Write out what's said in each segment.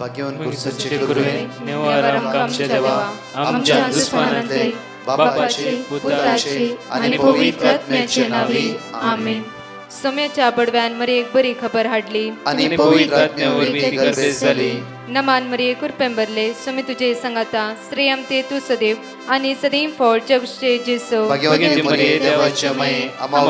भाग्यवान कुर्सचे करुवे निवार आमच्या देवा आमच्या दुश्मनांतले बापाचे पुत्राचे आणि पवित्र आत्म्याचे नावे आमेन. सोम्याच्या बडव्यान मरे एक बरी खबर हाडली आणि पवित्र आत्म्यावर मी गर्भेस झाली. नमान मरिये कुरपेंबरले सोमे तुझे संगाता श्रेयम ते तू सदैव आणि सदैव फळ जगचे जेसो. भाग्यवती मरिये देवाच्या माये आम्हा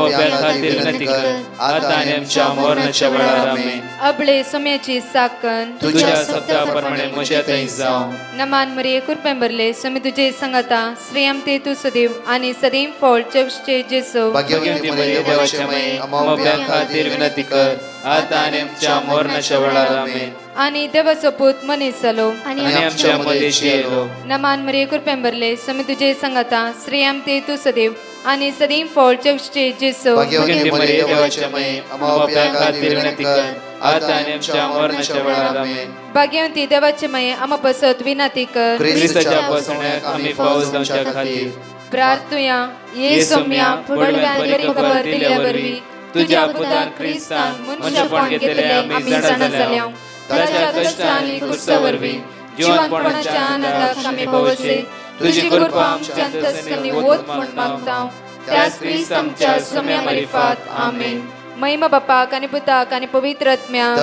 खातीर विनंती कर आता आणि आमच्या मरणाच्या वेळार आमेन. अबळे सोम्याची साकन तुझ्या शब्दाप्रमाणे म्हज्या थंय जावं. नमान मरिये कुरपेंबरले सोमे तुझे संगाता श्रेयम ते तू सदैव आणि सदैव फळ जगचे जेसो. भाग्यवती मरिये देवाच्या माये आम्हा खातीर विनंती कर आता आणि आमच्या मरणाच्या वेळार आमेन. आणि देवाचो पूत मनीस जालो आणि आमच्या मदेशी येलो. नमान मरिये कुरपेंबरले सोमे तुझे संगाता श्रेयम ते तू सदैव आणि सदैव फळ जगचे जेसो. भाग्यवती मरिये देवाच्या माये आम्हा खातीर विनंती कर आता आणि आमच्या मरणाच्या वेळार आमेन. भाग्यवती देवाचे माये आम्हा पसत विनंती कर ख्रिस्ताच्या पासण्याक आम्ही पावस जावच्या खातीर प्रार्थुया. ये सोम्या बडव्यान बरी खबर दिल्या वरवी तुझ्या पुतान ख्रिस्तान मनुष्यपण घेतले आम्ही जाणा जाल्या. ताच्या कष्टांनी कुर्सावरवी जीवनपणाच्या आनंदाक आम्ही पावसे. तुझी कृपा आमच्या अंतस्करणी वोत म्हण मागता त्याच ख्रिस्त आमच्या सोम्या मरिफात आमेन. महिमा बापाक आणि पुताक आणि पवित्र आत्म्याक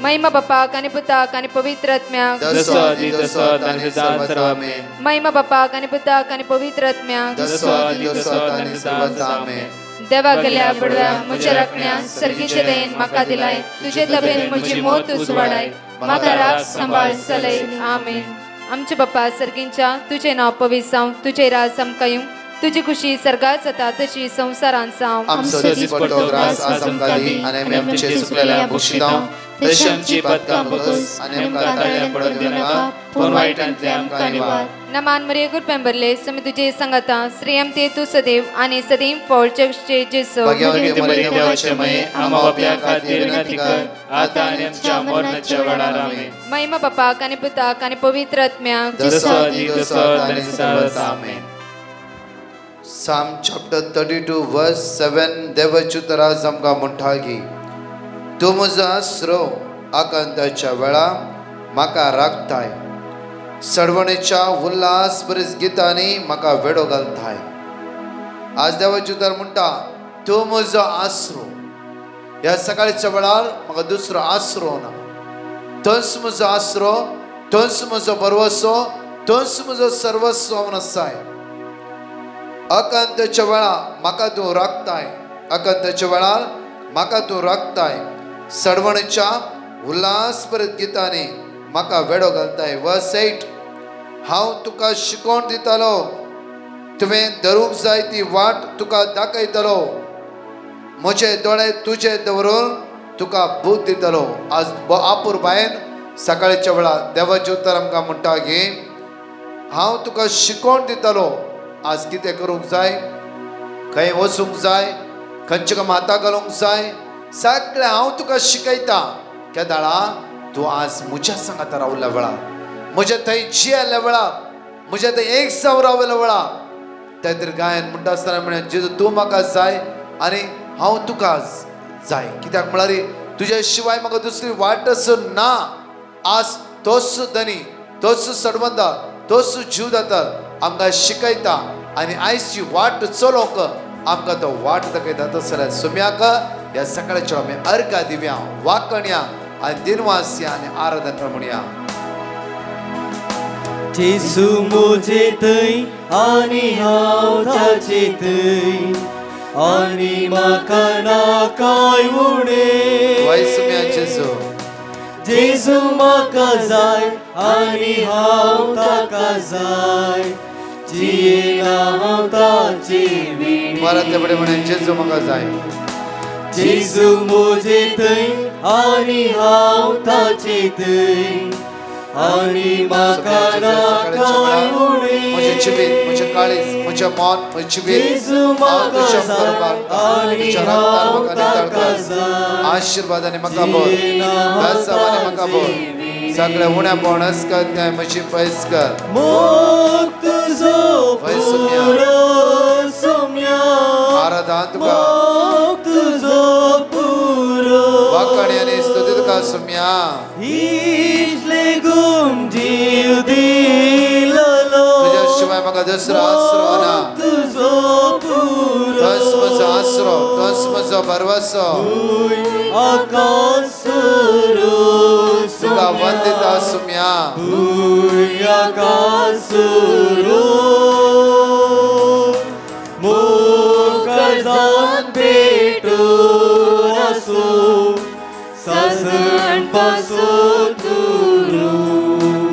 महिमा बापाक आणि पुताक आणि पवित्र आत्म्याक महिमा बापाक आणि पुताक आणि पवित्र आत्म्याक देवा गेल्या बडव्या म्हज्या राखण्या सर्गीचे देन म्हाका दिलाय. तुझे तबेन म्हजी मोत उजवाडाय म्हाका राख सांबाळ चलय आमेन. आमचे बापा सर्गींच्या तुझे नाव पवित्र जावं. तुझे राज आमकां येवं. तुझी खुशी सर्गात जाता तशी संसारांत जावं. आमचो दिसपट्टो ग्रास आज आमकां दी आनी आमी आमचे सुकलेल्या बक्षितां तशी आमची पदकां बगस आनी आमकां ताळ्या पडत दिनाका पूण वायटांतले आमकां निवार. नमान मरिये कुरपेंबरले सोमे तुझे संगाता श्रेयम ते तू सदैव आणि सदैव फळ जगचे जेसो. भाग्यवती मरिये देवाचे माये आम्हा बापया खातीर विनंती कर आता आनी आमच्या मरणाच्या वेळार आमेन. महिमा बापाक आणि पुताक आणि पवित्र आत्म्याक आमेन. Psalm chapter 32 verse 7 देवाची उतरां आमकां म्हणटा की तूं म्हजो आसरो आकांताच्या वेळा म्हाका राखताय. सडवणेच्या उल्हास बरीच गितांनी म्हाका वेडो घालताय. आज देवाची उतर म्हणटा तूं म्हजो आसरो. ह्या सकाळच्या वेळार म्हाका दुसरो आसरो ना. तोच म्हजो आसरो, तोच म्हजो बरवसो, तोच म्हजो सर्वस्व म्हणून आसाय. अकांताच्या वेळा म्हाका तूं राखताय. अकांताच्या वेळार म्हाका तूं राखताय. सडवणेच्या उल्हास बरीत गितांनी म्हाका वेडो घालताय. वर्स 8 हांव तुका शिकोवन दितालो. तुवें धरूंक जाय ती वाट तुका दाखयतलो. म्हजे दोळे तुजे दवरून तुका बूद दितलो. आज आपूर बायन सकाळच्या वेळार देवाचें उतर आमकां म्हणटा की हांव तुका शिकोवन दितलो. आज कितें करूंक जाय, खंय वचूंक जाय, खंयचे काम हाताक घालूंक जाय, सगळें हांव तुका शिकयता. केदाळा तूं आज म्हज्या सांगाता रावल्या वेळार, म्हज्या थंय जियेल्या वेळार, म्हज्या थंय एक साव रावल्या वेळार त्या तरी गायन म्हणटा आसतना म्हळ्यार जेजू तूं म्हाका जाय आनी हांव तुका जाय. कित्याक म्हळ्यार तुज्या शिवाय म्हाका दुसरी वाटच ना. आज तोच धनी, तोच सडवंदा, तोच जीवदाता आमकां शिकयता आनी आयजची वाट चलोवंक आमकां तो वाट दाखयता. तसल्या सोम्याक ह्या सकाळच्या आमी अर्घा दिवया, वाकणया आनी दिनवास या आनी आराधना म्हणया. जेजू म्हजे थंय आनी हांव ताचे थंय आनी म्हाका नाकाय उणें. वय सोम्या जेजू. जेजू म्हाका जाय आनी हांव ताका जाय. जियेना हांव ताचे विणी. परत एवढे म्हणे जेजू म्हाका जाय. जेजू म्हजे थंय आनी हांव ताचे थंय आनी म्हाका नाकाय उणें. म्हजें जिवीत, म्हजें काळीज, म्हजें मन, म्हजें जिवीत जेजू म्हाका जाय आनी हांव ताका जाय. आशीर्वादाने म्हाका भर, दासावाने म्हाका भर. सगळे उण्यापण अस्कत काय म्हजी पयस कर. मोग तुजो पुरो सोम्या. आराधना तुका. मोग तुजो पुरो. वाकणी आनी स्तुती तुका सुम्या तुझ्या शिवाय म्हाका दुसरो आसरो ना तोच म्हजो आसरो तोच म्हजो भरवसो तुका वंदिता सुम्या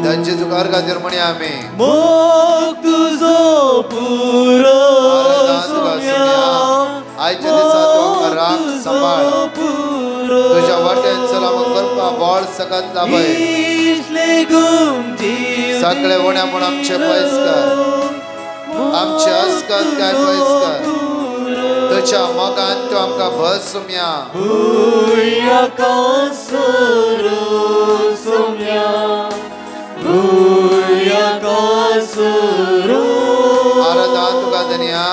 त्यांची तुका अर्घाचेर म्हणया आमी आयच्या दिसा तूं आमकां राख सांबाळ तुज्या वाटेन सलाम करपा बोळ सकत लाभय सगळे उण्या म्हूण आमचे पयस कर आमचे अस्कत काय पयस कर तुझ्या मोगान तूं आमकां भस सुम्या आराधना तुका धन्या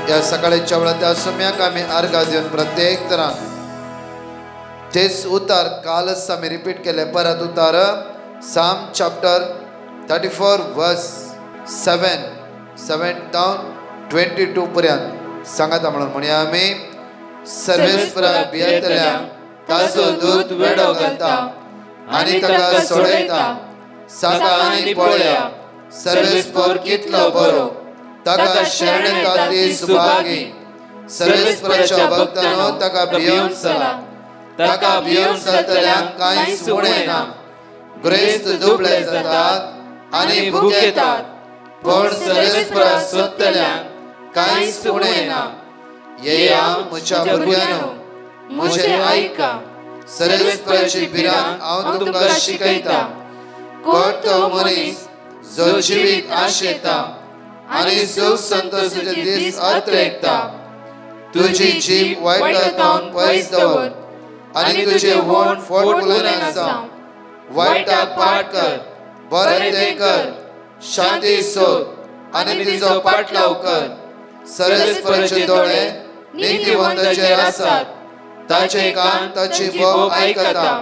या सकाळच्या वेळा त्या सुम्याक आमी अर्घा दिवन प्रत्येक तरान तेच उतार कालच आमी रिपीट केले परत उतार साम चॅप्टर 34 वर्स 7 डावन 22 पर्यंत सांगाता म्हणून म्हणया आमी सर्वेस्पराक भियेतल्याक ताचो दूत वेडो घालता आनी ताका सोडयता सांगा आनी पळया सर्वेस्पर कितलो बरो ताका शरण येता ती सुभागी सर्वेस्पराच्या भक्तांनो ताका भियोन चला ताका भियोन चलतल्यांक कांयच उणें ना ग्रेस्त दुबळे जातात आनी भुकेतात पण सर्वेस्पराक सोदतल्यांक कांयच उणें ना येया म्हज्या भुरग्यांनो म्हजें आयका सर्वेस्पराची भिरांत हांव तुमकां शिकयता कोण तो मनीस जो जिवीक आशेता आनी सुख संतोषाचे दीस अत्रेकता तुजी जीब वायटांतल्यान पयस दवर आनी तुजे वोंड फोटफुलान जावं वायटाक पाट कर बरें तें कर शांती सोद आनी तिचो पाटलाव कर सर्वेस्पराचे दोळे नितीवंताचेर आसात ताचे कान ताची बोब आयकता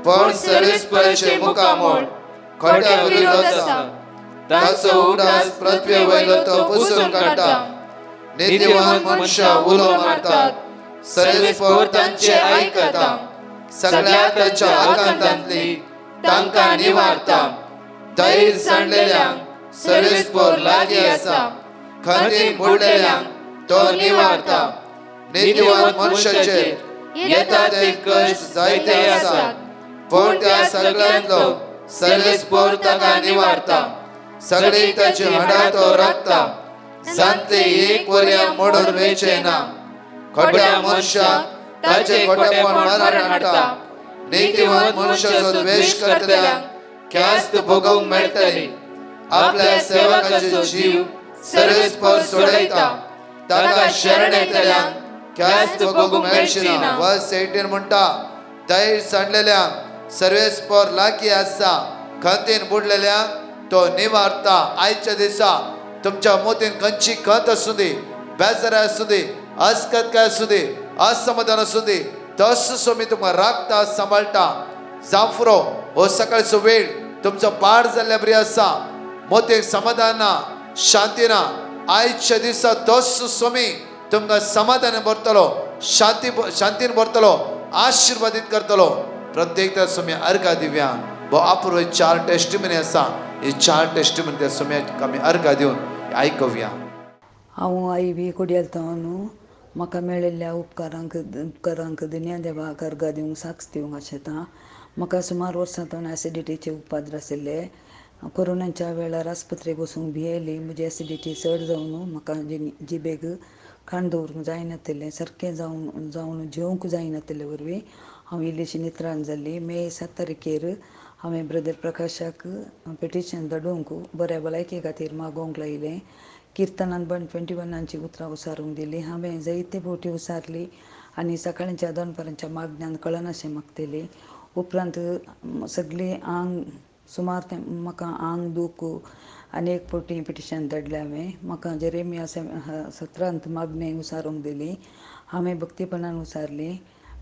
पण सर्वेस्पराचे मुखामोल खोट्या विरोध आसा ताचो उडास पृथ्वे वयलो तो पुसून काडटा नितीवान मनशां उलो मारतात सर्वेस्पर तांचे आयकता सगळ्या ताच्या आकांतांतली तांकां निवारता धैर्य सांडलेल्यांक सर्वेस्पर लागीं आसा खंतीन बुडलेल्यांक तो निवारता नितीवान मनशाचेर येता ते कश्ट जायते आसात पण त्या सगळ्यांतलो सर्वेस्पर ताका निवारता सगळी ताची हाडां तो राखता जाणटे एक पर्या मोडून वयचे ना खोट्या मनशाक ताचे खोटेपण मरण हाडटा नितीवान मनशाचो द्वेश करतल्यांक ख्यास्त भोगूंक मेळटली आपल्या सेवकाचो जीव सर्वेस्पर सोडयता ताका शरण येतल्यांक ख्यास्त भोगूंक मेळची ना वर्स 18 म्हणटा धैर्य सांडलेल्यांक सर्वेस्पर लागीं आसा खंतीन बुडलेल्यांक तो निवारता आयच्या दिसा तुमच्या मोतीन खंयची खंत आसूं दी बेजारी आसूं दी अस्कतकाय आसूं दी असमाधान आसूं दी तस सोमी तुमकां राखता सांबाळटा जाफरो हो सकाळचो वेळ तुमचो पाड जाल्ल्या बरी आसा मोतीक समाधान ना शांती ना आयच्या दिसा तस सोमी तुमकां समाधान भरतलो शांतीन भरतलो आशीर्वादीत करतलो प्रत्येक त्या सोमी अर्घा दिव्या बो अपूर्व 4 टेस्टिमनी आसा हे 4 टेस्टिमनी त्या सोम्याक आमी अर्घा दिवन आयकवया हांव आई बी कुडियेलता न्हू म्हाका मेळिल्ल्या उपकारांक दुनिया देवाक अर्घा दिवंक साक्ष दिवंक आशेता म्हाका सुमार वर्सांतून एसिडिटीचे उपद्र आशिल्ले कोरोनाच्या वेळार आस्पत्रेक वचूंक भियेली म्हजी एसिडिटी चड जावन म्हाका जिबेक खाण दवरूंक जायनाशिल्लें सारकें जावन जेवंक जायनाशिल्ले वरवीं हांव इल्लीशी नित्राण जाल्ली मे 7 तारखेर हांवें ब्रदर प्रकाशाक पिटिशन धाडूंक बऱ्या भलायके खातीर मागोवंक लायलें किर्तनान 121 उतरां उसारूंक दिली हांवें जायते फावटी उसारली आनी सकाळच्या दनपारांच्या मागण्यान कळनाशें मागतली उपरांत सगळें आंग सुमार ते म्हाका आंग दूख अनेक फावटी पिटिशन धाडलें हांवें. म्हाका जेरेमिया 17 मागणी उसारूंक दिली. हांवें भक्तीपणान उसारली.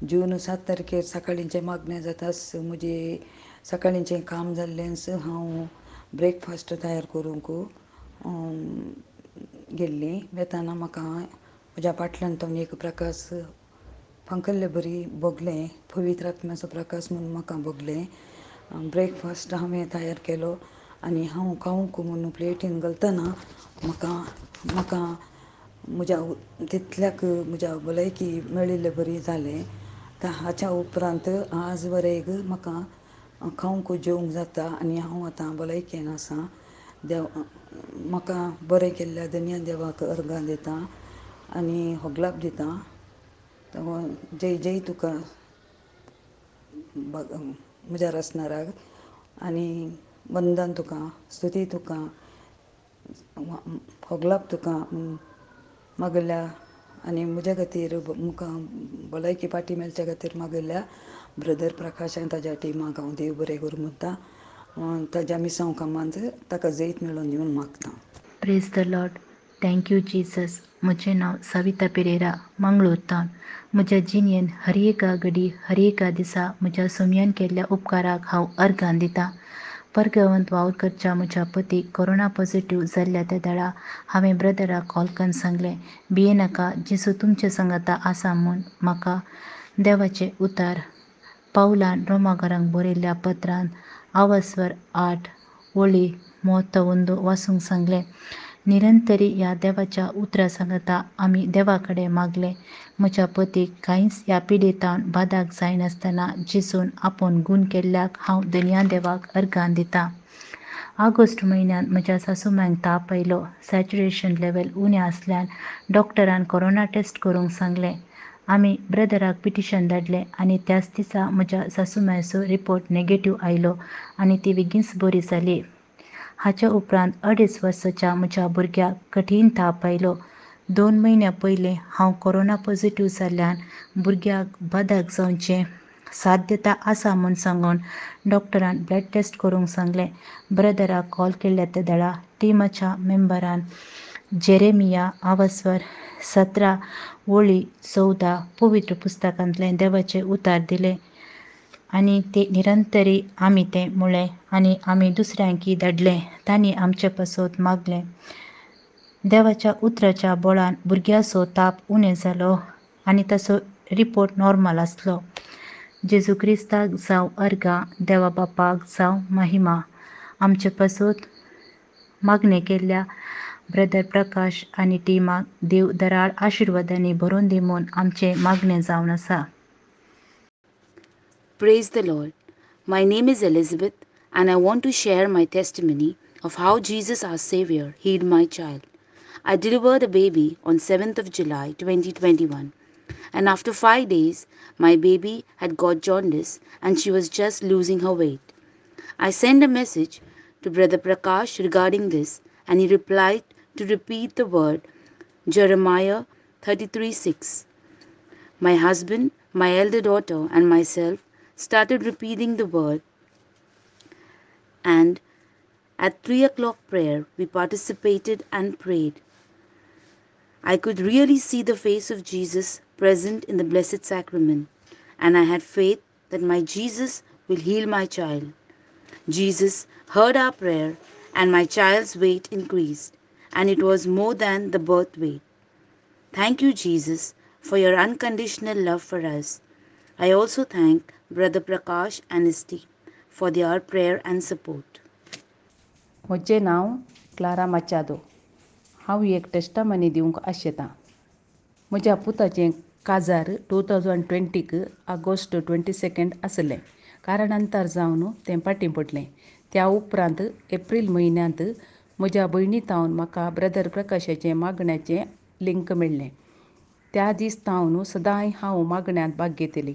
जून 7 तारखेर सकाळींचे मागणें जाताच म्हजे सकाळींचें काम जाल्लेंच हांव ब्रेकफास्ट तयार करूंक गेल्ली. वेताना म्हाका म्हज्या फाटल्यान एक प्रकाश फंकल्ले बरी भोगलें. पवित्र आत्म्याचो प्रकाश म्हणून म्हाका भोगलें. ब्रेकफास्ट हांवें तयार केलो आनी हांव खावंक म्हणून प्लेटीन घालतना म्हाका म्हज्या तितल्याक म्हज्या भलायकी मेळिल्लें बरी जालें. हाच्या उपरांत आज वरेग म्हाका खावंक जेवंक जाता आनी हांव आतां भलायकेन आसां. म्हाका बरें केल्ल्या धन्य देवाक अर्गां दिता आनी होगलाप दिता. जय जय तुका म्हज्या रचणाराक आनी वंदन तुका, स्तुती तुका, होगलाप तुका मागल्या आनी म्हज्या खातीर म्हाका भलायकी फाटी मेळच्या खातीर मागल्या ब्रदर प्रकाश आनी ताज्या टिमाक हांव देव बरें करूं म्हणटा. ताज्या मिसांव कामांत ताका जैत मेळोवन दिवन मागता. Praise the Lord. Thank you Jesus. म्हजें नांव सविता पेरेरा, मंगळूरतावन. म्हज्या जिणेंत हर एका घडी हर एका दिसा म्हज्या सोम्यान केल्ल्या उपकाराक हांव अर्गां दितां. परगवंत वावरकरच्या म्हज्या पतीक कोरोना पॉझिटिव्ह जाल्ल्या त्या वेळा हांवें ब्रदराक कॉल करून सांगलें, भिये नाका, जेसू तुमचे सांगाता आसा म्हूण. म्हाका देवाचें उतार पावलान रोमाकारांक बरयल्ल्या पत्रांत आवास्वर 8 वळी 31 वाचूंक सांगलें. निरंतरी ह्या देवाच्या उतरां सांगता आमी देवा कडेन मागलें. म्हज्या पतीक कांयच ह्या पिडेतावन बादाक जायनासतना जेसून आपूण गूण केल्ल्याक हांव धन्य देवाक अर्गां दितां. ऑगस्ट म्हयन्यांत म्हज्या सासूमांयक ताप आयलो. सॅच्युरेशन लेवल उणें आसल्यान डॉक्टरान कोरोना टेस्ट करूंक सांगलें. आमी ब्रदराक पिटिशन धाडलें आनी त्याच दिसा म्हज्या सासूमांयचो रिपोर्ट नेगेटिव्ह आयलो आनी ती बेगीनच बरी जाली. हाच्या उपरांत 2.5 वर्साच्या म्हज्या भुरग्याक कठीण ताप आयलो. 2 म्हयन्या पयलीं हांव कोरोना पॉझिटिव्ह जाल्ल्यान भुरग्याक बादाक जावचें साध्यता आसा म्हूण सांगून डॉक्टरान ब्लड टेस्ट करूंक सांगलें. ब्रदराक कॉल केल्ल्या त्या वेळा टिमाच्या मेंबरान जेरेमिया आवास्वर 17 वळी 14 पवित्र पुस्तकांतलें देवाचें उतार दिलें आनी ते निरंतरी आमी तें म्हळें आनी आमी दुसऱ्यांकय धाडलें. तांणी आमचे पासत मागलें. देवाच्या उतराच्या बळान भुरग्याचो ताप उणें जालो आनी ताचो रिपोर्ट नॉर्मल आसलो. जेजू क्रिस्ताक जावं अर्गां. देवा बापाक जावं महिमा. आमचे पासत मागणें केल्ल्या ब्रदर प्रकाश आनी टिमाक देव दराळ आशिर्वादांनी भरून दी म्हूण आमचें मागणें जावन आसा. Praise the Lord. My name is Elizabeth and I want to share my testimony of how Jesus our Savior healed my child. I delivered a baby on 7th of July 2021 and after 5 days my baby had got jaundice and she was just losing her weight. I sent a message to Brother Prakash regarding this and he replied to repeat the word Jeremiah 33:6. My husband, my elder daughter and myself started repeating the word, and at 3 o'clock prayer we participated and prayed. I could really see the face of Jesus present in the Blessed Sacrament, and I had faith that my Jesus will heal my child. Jesus heard our prayer and my child's weight increased, and it was more than the birth weight. Thank you, Jesus, for your unconditional love for us. I also thank Brother Prakash and his team for their prayer and support. म्हजें नांव Clara माचादो. हांव एक टेस्टामनी दिवंक आशेतां. म्हज्या पुताचें काजार 2020 August 22 आसलें. कारणांतर जावन तें फाटीं पडलें. त्या उपरांत एप्रील म्हयन्यांत म्हज्या भयणीतावन म्हाका ब्रदर प्रकाशाचें मागण्याचें लिंक मेळ्ळें. त्या दीस तावन सदांय हांव मागण्यांत भाग घेतलें.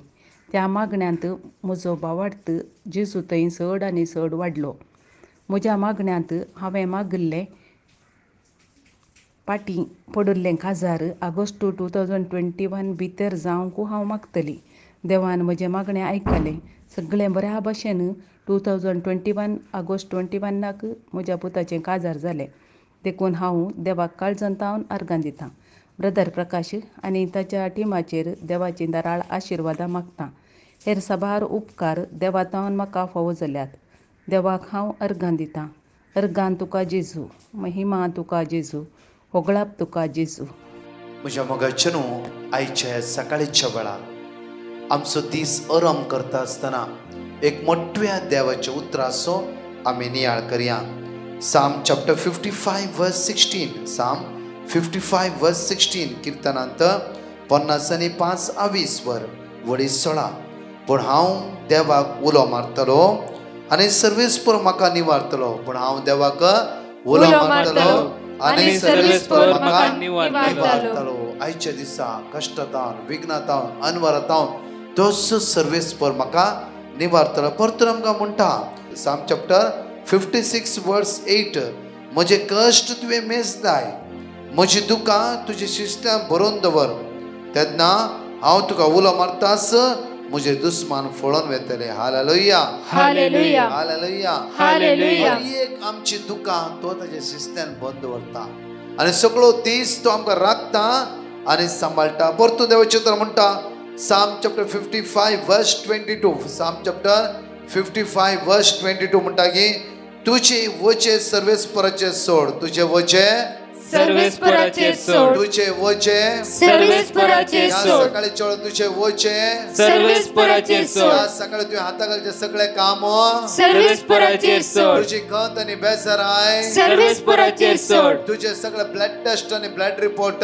त्या मागण्यांत म्हजो भावार्थ जेजू थंय चड आनी चड वाडलो. म्हज्या मागण्यांत हांवें मागिल्लें फाटीं पडिल्लें काजार ऑगस्ट 2021 भितर जावंक हांव मागतलीं. देवान म्हजें मागणें आयकलें. सगळें बऱ्या भाशेन 2021 ऑगस्ट 21 म्हज्या पुताचें काजार जालें. देखून हांव देवाक काळजांतावन आर्गां दितां. ब्रदर प्रकाश आनी ताच्या टिमाचेर देवाची दाराळ आशिर्वादां मागतां. हेर साबार उपकार देवातावन म्हाका फावो जाल्यात. देवाक हांव अर्गां दितां. अर्गां तुका जेजू, महिमा तुका जेजू, होगळाप तुका जेजू. म्हज्या मोगाचे न्हू, आयच्या सकाळीच्या वेळार आमचो दीस आराम करता आसतना एक मोठ्या देवाच्या उतराचो आमी नियाळ करया. साम चॅप्टर 55 वर्स 16. साम 55 वर्स 16 किर्तनांत 50:5 वर वडी 16. पूण हांव देवाक उलो मारतलो आनी सर्वेस्पर म्हाका निवारतलो. पूण हांव देवाक उलो मारतलो आनी सर्वेस्पर म्हाका निवारतलो. आयच्या दिसा कश्टांतावन, विघ्नांतावन, अनवरांतावन तोच सर्वेस्पर म्हाका निवारतलो. परतून आमकां म्हणटा साम चॅप्टर 56 वर्स 8. म्हजे कश्ट तुवें मेजताय, म्हजी दुकां तुजे शिश्त्यान बरोवन दवर. तेन्ना हांव तुका उलो मारतास, म्हजे दुस्मान फळोवन वेतले. Hallelujah, hallelujah, hallelujah, hallelujah. एक आमची दुकां तो ताच्या शिस्त्यान बंद दवरता आनी सगळो दीस तो आमकां राखता आनी सांबाळटा. परतून देवाचें उतर म्हणटा साम चॅप्टर 55 वर्स 22. साम चॅप्टर 55 वर्स 22 म्हणटा की तुजे वचे सर्वेस्पराचे सोड, तुजे वचे सर्वेस्पराचे सोड, तुझे वचे सर्वेस्पराचे सोड, सकाळी चळ तुझे वचे सर्वेस्पराचे सोड, सकाळी तुझे हाताखालचे सगळे काम सर्वेस्पराचे सोड, तुझी खत आणि बेजाराय सर्वेस्पराचे सोड, तुझे सगळे ब्लड टेस्ट आणि ब्लड रिपोर्ट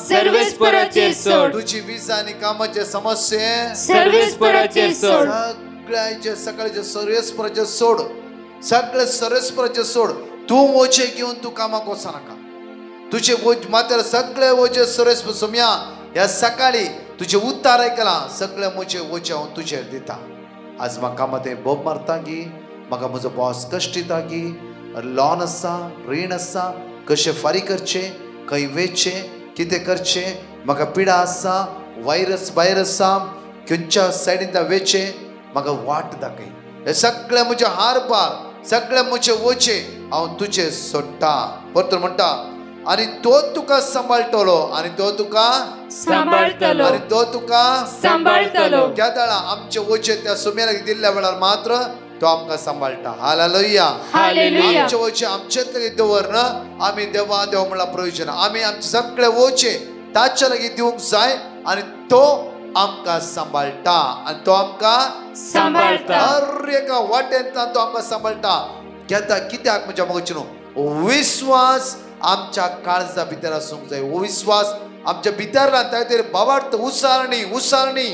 सर्वेस्पराचे सोड, तुझी विजा आणि कामाचे समस्ये सर्वेस्पराचे सोड, सगळ्याचे सकाळचे सर्वेस्पराचे सोड, सगळे सर्वेस्पराचे सोड. तू वचे घेऊन तू कामाक वचा नाका. तुझे मात्र सगळे वचे सुरेश सोम्या ह्या सकाळी तुझे उत्तर ऐकला सगळे म्हजे वचे हांव तुजेर दिता. आज म्हाका मते बोब मारता की म्हाका म्हजो बॉस कश्ट दिता की लॉन आसा, रीण आसा, कशें फारीक करचे, खंय वेचचे, कितें करचे, म्हाका पिडा आसा, वायरस भायर आसा, खंयच्या सायडीन वेचे, म्हाका वाट दाखय. हे सगळे म्हजे हार पार, सगळे म्हजे वचे हांव तुजे सोडटा. परतून म्हणटा आणि तो तुका सांबाळटलो आणि तो तुका सांबाळटलो आणि तो तुका सांबाळटलो. त्या दाळा आमचे वचे त्या सुम्याला दिल्ल्या वेळार मात्र तो आमकां सांबाळटा. Hallelujah, hallelujah. आमचे वचे आमचेच लागीं दवरन आमी देवा देव म्हणल्यार प्रयोजन. आमी आमचे सगळे वचे ताच्या लागीं दिवंक जाय आणि तो आमकां सांबाळटा आणि तो आमकां सांबाळटा. हर एका वाटेंतल्यान तो आमकां सांबाळटा. घेता कित्याक म्हज्या मोगाची न्हू, विश्वास आमच्या काळजा भितर आसूंक जाय. हो विश्वास आमच्या भितर रावता बाबार्थ उसारणी उसारणी.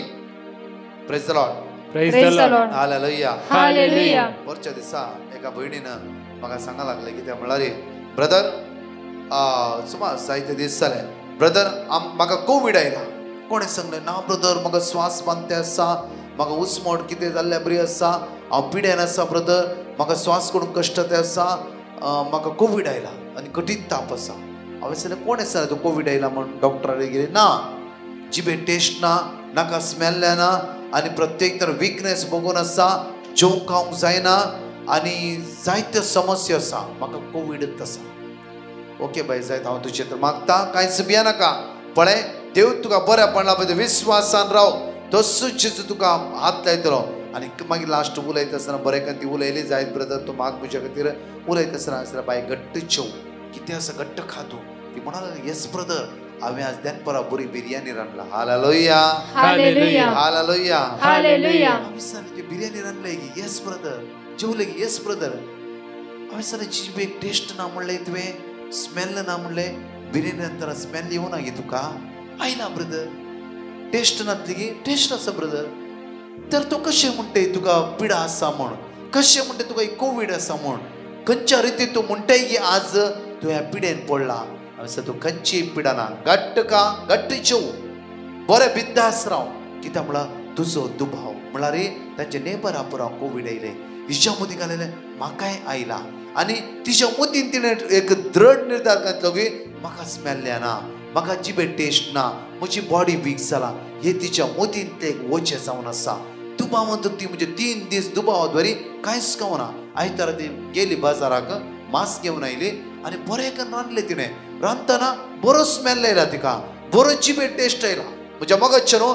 Praise the Lord, praise the Lord, hallelujah, hallelujah. वरच्या दिसा एका भयणीनं म्हाका सांगा लागले की त्या म्हळ्यार ब्रदर सुमार जायते दीस जाले ब्रदर म्हाका कोविड आयला. कोणें सांगलें ना ब्रदर म्हाका स्वास बांदते आसा, म्हाका उसमोट कितें जाल्लें बरी आसा, हांव पिड्यान आसा ब्रदर, म्हाका स्वास करूंक कश्ट ते आसा, म्हाका कोविड आयला आनी कठीण ताप आसा. हांवें सांगलें कोणें सांगलें तूं कोविड आयला म्हणून डॉक्टराक गेले. ना जिबे टेस्ट ना, नाका स्मेल ना आनी प्रत्येक तर विकनेस बघून आसा, जेवंक खावंक जायना आनी जायत्यो समस्या आसा, म्हाका कोविडच आसा. ओके बाय जायत हांव तुजे तर मागता कांयच भिया नाका. पळय देव तुका बऱ्या पडला बद्दल विश्वासान राव, तसोच तुका हात लायतलो. आनी मागीर लास्ट उलयता आसतना बरें करून ती उलयली जायत ब्रदर तूं म्हाका म्हज्या खातीर उलयता आसतना बाय घट्ट जेव, कितें आसा घट्ट खा तूं. ती म्हणाली येस ब्रदर हांवें आज दनपरां बरी बिरयानी रांदला. Hallelujah, hallelujah, hallelujah, hallelujah. हांवें सांगलें ती बिरयानी रांदले की येस ब्रदर, जेवले की येस ब्रदर. हांवें सांगलें जिबेक टेस्ट ना म्हणलें तुवें, स्मेल ना म्हणलें, बिरयानी रांदतना स्मेल येवना गे तुका. आयला ब्रदर, टेस्ट नातली की टेस्ट आसा ब्रदर. तर तूं कशें म्हणटे तुका पिडा आसा म्हण, कशें म्हणटे तुका कोविड आसा म्हण, खंयच्या रितीन तूं म्हणटाय की आज तूं ह्या पिडेन पडला. हांवें तूं खंयची पिडा ना, घट्ट का घट्ट जेव, बरें बिंदास राव. कित्याक म्हळ्यार तुजो दुबाव म्हळ्यार तांचे नेबरा पुरा कोविड आयले, हिच्या मदीं घालेलें म्हाकाय आयला आनी तिच्या मदीन तिणें एक दृढ निर्धार घातलो की म्हाका स्मेल येना, म्हाका जिबे टेस्ट ना, म्हजी बॉडी वीक जाला, हे तिच्या मोतीन ते वचे जावन आसा. दुबावान तर ती म्हणजे 3 दीस दुबावात बरी कांयच खावना. आयतारा ती गेली बाजाराक, मांस घेवन आयली आनी बरें करून रांदलें तिणें. रांदतना बरो स्मेल येयला तिका, बरो जिबे टेस्ट येयला. म्हणजे मगच्या न्हू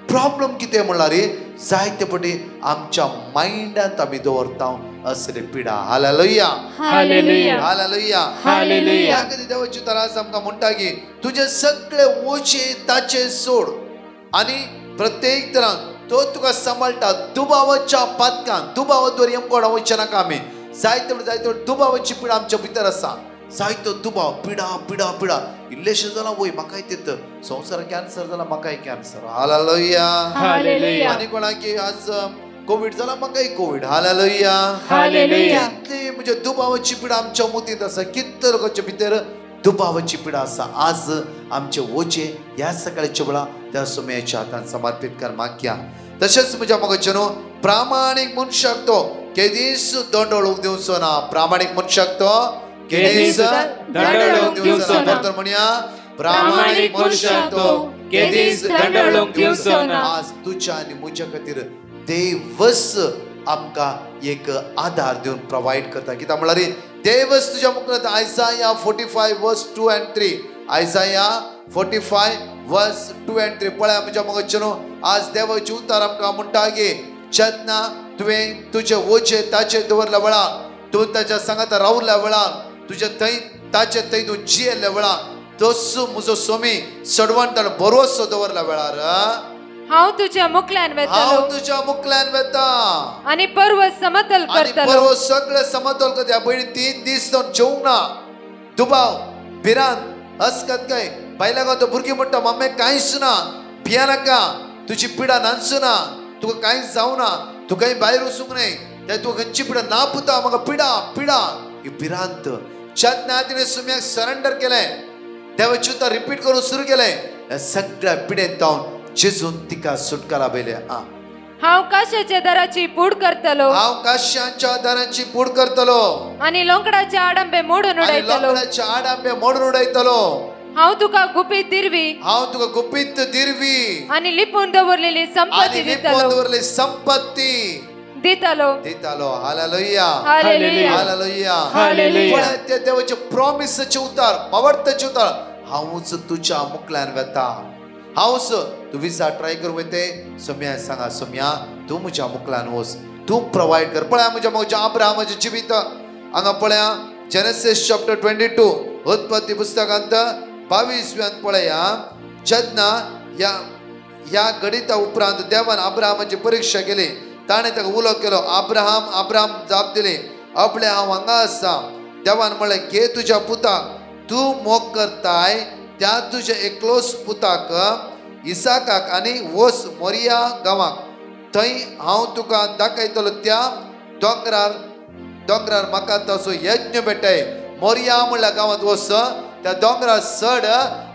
प्रॉब्लम कितें म्हणल्यार जायते फावटी आमच्या मायंडांत आमी दवरता असले पिडा. Hallelujah, hallelujah, hallelujah, hallelujah. देवाची तरास आमकां म्हणटा की तुजे सगळे ओचे ताचे सोड आनी प्रत्येक तरान तो तुका सांबाळटा. दुबावाच्या पातकान दुबावाद्वारे आमकां वचना नाका आमी. जायते दुबावाची पिडा आमच्या भितर आसा. जायतो दुबाव पिडा पिडा पिडा इल्लेशें जाला वय म्हाकाय तेत संवसार कॅन्सर जाला म्हाकाय कॅन्सर. Hallelujah, hallelujah. आनी कोणाकी आज कोविड जाला म्हाकाय कोविड. Hallelujah, hallelujah. कितली म्हणजे दुबावाची पिडा आमच्या मोतीत आसा. कितले लोकांच्या भितर दुबावाची पिडा आसा. आज आमचे ओचे ह्या सकाळच्या वेळा त्या सोम्याच्या हातान समर्पित कर मागया. तशेंच म्हज्या मोगाचे न्हू प्रामाणीक मनशाक तो केदीस दंडोळूंक दिवचो ना. प्रामाणीक मनशाक तो केदीस दंडोळूंक दिवचो ना. तर म्हणया प्रामाणीक मनशाक तो केदीस दंडोळूंक दिवचो ना. आज तुझ्या आनी म्हज्या खातीर देवच आमकां एक आधार दिवन प्रोवाइड करता. कित्याक म्हळ्यार देवच तुज्या मुखार. आयसाया 45 वर्स 2 and 3. आयसाया 45 वर्स 2 and 3 पळया म्हज्या मोगाचे न्हू. आज देवाचे उतार आमकां म्हणटा की जेन्ना तुवें तुजे ओचे ताचे दवरल्या वेळार, तूं ताच्या सांगाता रावल्या वेळार, तुजे थंय ताचे थंय तूं जियेल्ल्या वेळार, तसो म्हजो सोमी सडवंतान भरोसो दवरल्या वेळार हांव तुज्या मुखल्यान हांव वेतलो तुज्या मुखल्यान वेता आनी पर्वत समतल आनी करतलो. पर्वत सगळे समतोल करता. पयलीं 3 दीस तो जेवना, दुबाव भिरांत असकत काय. बायलां तो भुरगीं म्हणटा मम्मे कांयच ना, भिया नाका, तुजी पिडा नांचू ना, तुका कांयच जावना, तुकाय भायर वचूंक न्हय, ते तुका खंयची पिडा ना पुता, म्हाका पिडा पिडा ही भिरांत. जेन्ना तिणें सुम्याक सरेंडर केलें, देवाची उतर रिपीट करून सुरू केलें, सगळ्या पिडेंत जावन जेजून तिका सुटका बेल्या. हांव काश्याच्या दाराची पूड करतलो, हांव काश्याच्या दाराची पूड करतलो आनी लोंकडाचे आडंबे मोडून आनी उडयतलो. लोंकडाचे आडंबे मोडून उडयतलो. हांव तुका गुपीत दिरवी, हांव तुका गुपीत दिरवी आनी लिपून दवरलेली संपत्ती आनी लिपोवन दितलो दवरली संपत्ती दितलो. दितलो. Hallelujah, hallelujah, hallelujah, hallelujah. पण ते देवाचे प्रॉमिसचे उतार, पावडतेचे उतार, हांवच तुज्या मुखल्यान वेता. हांवच तू विसा ट्राय करूं वेते. सोम्या सांगा, सोम्या तूं म्हज्या मुखल्यान वच, तूं प्रोवाइड कर. पळया म्हज्या अब्राहमाचें जिवीत हांगा पळया. जेनेसिस चॅप्टर 22 उत्पत्ती पुस्तकांत 22व्यान पळया. जेन्ना ह्या गणिता उपरांत देवान अब्राहमाची परीक्षा केली, ताणें ताका उलो केलो, अब्राहम जाप दिली, आपले हांव हांगा आसा. देवान म्हणलें घे तुज्या पुताक, तूं मोग करताय त्या तुज्या एकलोस पुताक इसाकाक आनी वस मोरिया गांवाक. थंय हांव तुका दाखयतलो त्या दोंगरार म्हाका तसो यज्ञ भेटय. मोरिया म्हणल्या गांवांत वस, त्या दोंगरार चड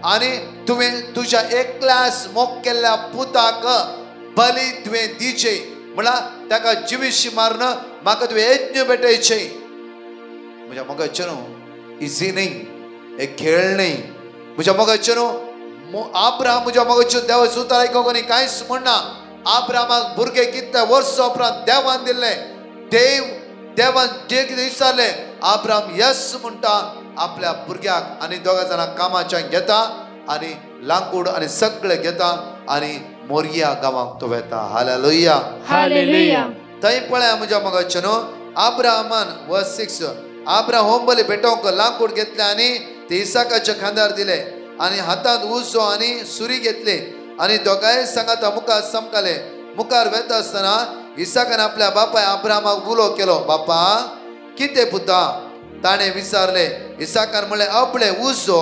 आनी तुवें तुज्या एकल्यास मोग केल्ल्या पुताक बली तुवें दिचें. म्हळ्यार ताका जिवीशी मारून म्हाका तुवें यज्ञ भेटयचें. म्हज्या मोगाचें न्हू इजी न्ही, एक खेळ न्ही. म्हज्या मोगाचें न्हू अब्राहम म्हज्या मोगाचें देवाचो उतार आयको न्ही, कांयच म्हणना. अब्राहमाक भुरगे कितल्या वर्सां उपरांत देवान दिल्लें. देवान जे कितें विचारलें, अब्राहम यस म्हणटा आपल्या भुरग्याक आनी दोगां जाणां कामाच्यान घेता आनी लांकूड आनी सगळें घेता आनी मोरिया गांवाक तो वेता. Hallelujah, hallelujah. थंय पळया म्हज्या मोगाचें न्हू अब्राहमान वर्स 6 अब्राहम होंबली भेटोवंक लांकूड घेतलें आनी ते इसाकाच्या खांदार दिले आनी हातांत उजो आनी सुरी घेतली आनी दोगांय सांगाता मुखार समकाले. मुखार वेता आसतना इसाकान आपल्या बापाय अब्राहमाक उलो केलो, बापा कितें पुता? ताणें विचारलें. इसाकान म्हणलें, आपले उजो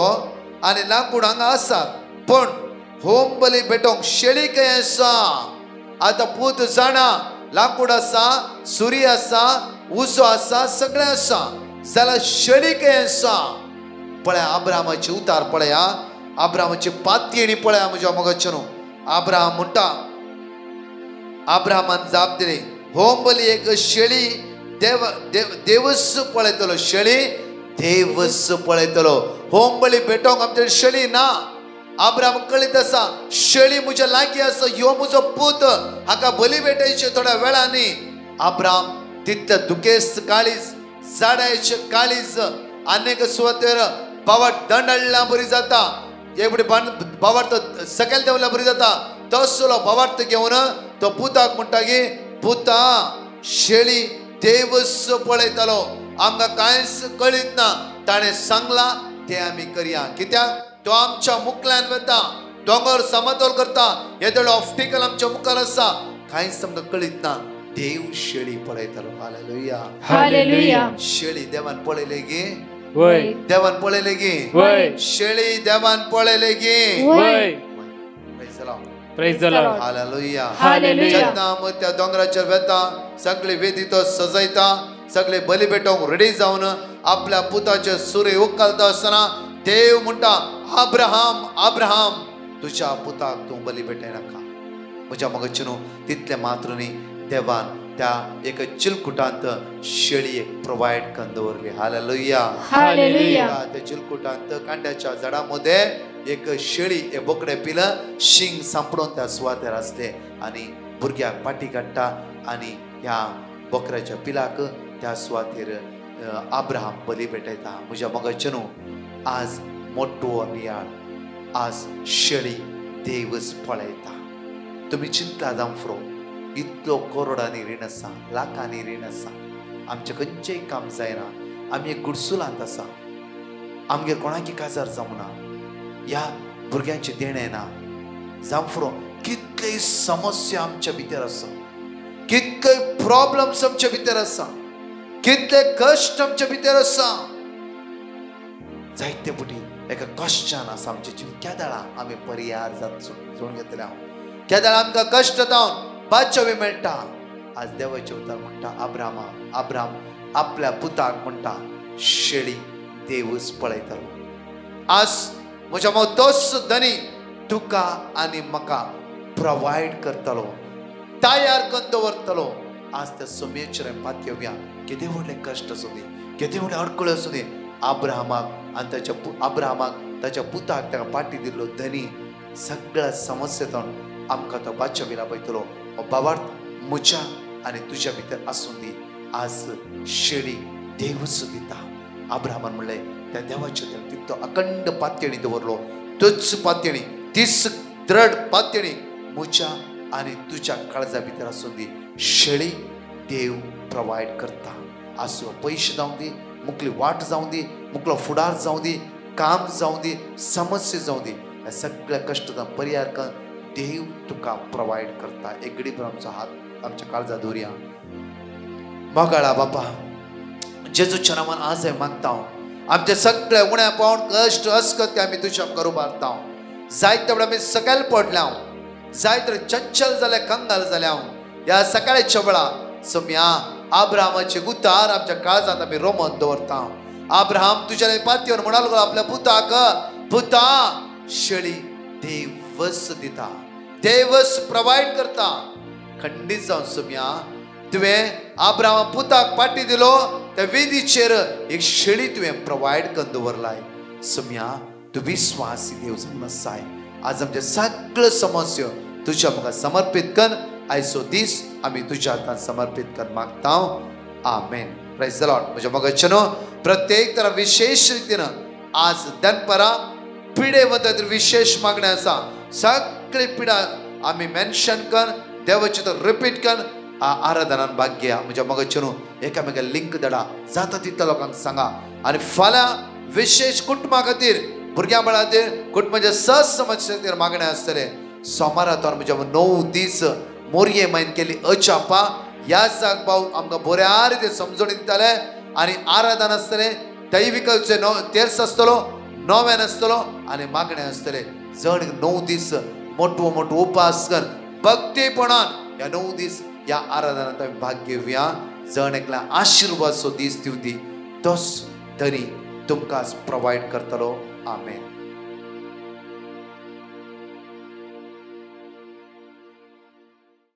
आनी लांकूड हांगा आसात, पण होंबली भेटोवंक शेळी खंय आसा? आतां पूत जाणा लांकूड आसा, सुरी आसा, उजो आसा, सगळें आसा, जाल्यार शेळी खंय आसा? पळया अब्राहमाचे उतार पळया, अब्राहमाची पातयेणी पळया म्हज्या मोगाचें न्हू. अब्राहम म्हणटा, अब्राहमान जाप दिली, होंबली एक शेळी देवच पळयतलो, शेळी देवच पळयतलो. होंबली भेटोवंक आमचे शेळी ना, अब्राम कळीत आसा शेळी म्हज्या लागीं आसा, ह्यो म्हजो पूत, हाका बली भेटयचे थोड्या वेळांनी. अब्राम तितले दुखेस्त काळीज, झाडायचे काळीज, अनेक सुवातेर बावाट दंडळ्या बरी जाता, एवढे बावार्थ सकयल देवल्या बरी जाता. तसलो बावार्थ घेवन तो पुताक म्हणटा की पुता शेळी देवच पळयतालो, आमकां कांयच कळीत ना, ताणें सांगला ते आमी करया. कित्याक तो आमच्या मुखल्यान वता, दोंगर समतोल करता, येदो ऑप्टिकल आमच्या मुखार आसा, कांयच आमकां कळीत ना, देव शेळी पळयतालो. Hallelujah hallelujah. शेळी देवान पळयले गे, वय देवान पळयले गे, वय शेळी देवान पळयले गे. वय. Praise the Lord. Hallelujah. Hallelujah. जेन्ना आमी त्या दोंगराचेर वेता, सगळे वेदी तो सजयता, सगळे बली भेटोवंक रेडी जावन आपल्या पुताचे सुरे उखलता आसतना देव म्हणटा अब्राहम अब्राहम, तुझ्या पुताक तूं बली भेटय नाका. म्हज्या मगचिनो तितले मात्र न्ही, देवान त्या एक चिलकुटांत शेळी एक प्रोवाइड करून दवरली. हालेलुया. हालेलुया. त्या चिलकुटांत कांड्याच्या झाडामध्ये एक शेळी हे बोकडे पिलं, शिंग सांपडून त्या सुवातेर आसले आनी भुरग्याक पाटी काडटा आनी ह्या बोकड्याच्या पिलाक त्या सुवातेर अब्राहम बली भेटयता. म्हज्या मगचिनो आज मोठो नियाळ, आज शेळी देवच पळयता. तुम्ही चिंता जावं फुरो, इतलो करोडांनी रीण आसा, लाखांनी रीण आसा, आमचें खंयचेंय काम जायना, आमी एक गुडसुलांत आसा, आमगेर कोणाकी काजार जावना, ह्या भुरग्यांचे देणे ना, जावं फुरो कितलेय समस्या आमच्या भितर आसा, कितले प्रॉब्लेम्स आमच्या भितर आसा, कितले कश्ट आमच्या भितर आसा, जायते बुटी एका कश्टान आसा आमचे जीव. केदाळा आमी पर्याय जोडून घेतले, केदाळा आमकां कश्ट जावन बादशावी मेळटा. आज देवाचे उतर म्हणटा अब्रामा, अब्राम आपल्या पुताक म्हणटा शेळी देवच पळयतालो. आज म्हज्या मग तोच धनी तुका आनी म्हाका प्रोवाइड करतलो, तयार करून दवरतलो. आज त्या सोमेचेर पातयेवया, कितें व्हडले कश्ट आसूं दी, कितें व्हडले अडकळ्यो आसूं दी, अब्राहमाक आनी ताच्या पुताक ताका पाटी दिल्लो धनी सगळ्या समस्येतून आमकां तो बादशा विला पळयतलो. बाबार्थ म्हज्या आनी तुज्या भितर आसूं दी. आज शेळी देवच दिता. अब्राहमान म्हणलें त्या देवाच्या देव तितलो अखंड पातयेणी दवरलो, तोच पातयेणी, तीच दृढ पातयेणी म्हज्या आनी तुज्या काळजा भितर आसूं दी. शेळी देव प्रोवाइड करता. आसूं पयशे जावं दी, मुखली वाट जावं दी, मुखलो फुडार जावं दी, काम जावं दी, समस्या जावं दी, ह्या सगळ्या कश्टांचो पर्याय करून देव तुका प्रोवाइड करता. एक घडीभर आमचो हात आमच्या काळजा दवरया. मोगाळा बापा, जेजूच्या नांवान आज हांव मागता, आमचे सगळे उण्या पावण कश्ट अस्कत आमी तुज्या मुखार उबारता. जायते वेळा आमी सकयल पडल्या, जायते चंचल जाले, कंगाल जाल्या. ह्या सकाळच्या वेळा सम्या अब्राहमाचे उतार आमच्या काळजांत आमी रोमन दवरता. अब्राहम तुज्या पातयेर म्हणालो आपल्या पुताक, पुता शेळी देवच दिता, देवच प्रोवाइड करता. खंडीत जावन सम्या तुवें अब्राहमा पुताक पाटी दिलो, त्या वेदीचेर एक शेळी तुवें प्रोवाइड करून दवरलाय. सम्या तूं विश्वासी देव जावन आसाय. आज आमचे सगळे समस्या तुज्या मुखार समर्पीत कर. आयचो दीस आमी तुज्या हातांत समर्पीत कर मागता. आमेन. Praise the Lord. म्हज्या मोगाचेनो प्रत्येक तरा विशेष रितीन आज दनपरा पिडे मदत विशेष मागणी आसा. सगळी पिडा आमी मेन्शन कर, देवाची तर रिपीट कर, आराधनान भाग घेया. म्हज्या मोगाचेनो एकामेका लिंक धाडा, जाता तितल्या लोकांक सांगा. आनी फाल्यां विशेष कुटुंबा खातीर, भुरग्यां बाळा खातीर, कुटुंबाच्या सहज समस्या खातीर मागणे आसतले. सोमारातोर म्हज्या 9 दीस मोरये मायन केली अचापा. ह्या जाग भाव आमकां बऱ्या रितीन समजून दिताले आनी आराधना आसतले. दैविकाचे तेर्स आसतलो, नोवेन आसतलो आनी मागणे आसतले. जण 9 दीस मोठो मोठो उपास कर, भक्तीपणान ह्या 9 दीस ह्या आराधनांत आमी भाग घेवया. जण एकल्या आशिर्वादचो दीस दिवं दी. तोच धनी तुमकां प्रोवाइड करतलो. आमेन.